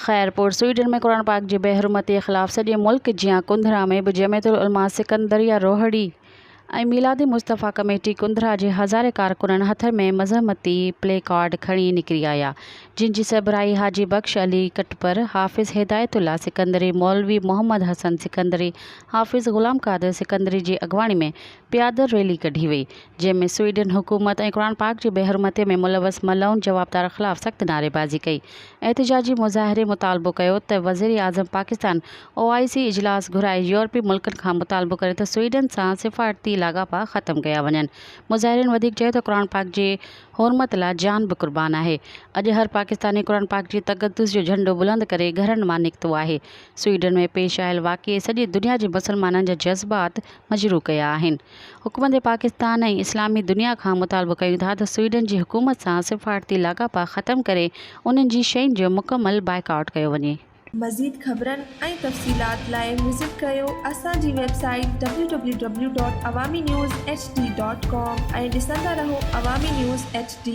Khairpur Sweden में कुरान पाक जी बेहरमती के ख़िलाफ़ सॼे मुल्क जियां कुंदरा में भी जमियतुल उलमा सिकंदरिया रोहड़ी ऐं मिलादी मुस्तफ़ा कमेटी कुंदरा जे हज़ारे कारकुननि हथ में मज़हमती प्ले कार्ड खणी निकिरी आया, जिन जी सरबराही हाजी बख्श अली कटपर, हाफ़िज़ हिदायतुल्ला सिकंदरी, मौलवी मोहम्मद हसन सिकंदरी, हाफ़िज़ ग़ुलाम क़ादिर सिकंदरी जी अॻवानी में पियादर रैली कढी वई, जंहिंमें स्वीडन हुकूमत ऐं कुरान पाक जी बेहरमती में मुलवस मलउन जवाबदार ख़िलाफ़ सख़्त नारेबाज़ी कई। एहतिजाजी मुज़ाहिरे मुतालबो कयो त वज़ीर आज़म पाकिस्तान OIC इजलास घुराए यूरोपी मुल्कनि खां मुतालबो करे त स्वीडन सां सिफ़ारती लाॻापा ख़त्म कया वञनि। मुज़ाहिरनि वधीक चयो त कुरान पाक जे हुरमत लाइ जान बि क़ुर्बान आहे। अॼु हर पाकिस्तानी कुरान पाक जी तक़द्दुस जो झंडो बुलंद करे घरनि मां निकितो आहे। स्वीडन में पेश आयल वाक़िए सॼी दुनिया जे मुसलमाननि जा जज़्बात मजरू कया आहिनि। हुकूमत पाकिस्तान ऐं इस्लामी दुनिया खां मुतालबो कयूं था त स्वीडन जी हुकूमत सां सिफ़ारती लाॻापा ख़त्म करे उन्हनि जी शयुनि जो मुकमल बाइकआउट कयो वञे। मज़ीद ख़बरनि ऐं तफ़सीलात लाइ विज़िट कयो असांजी वेबसाइट www.awamiNewsHD.com ऐं ॾिसंदा रहो अवामी न्यूज़ HD।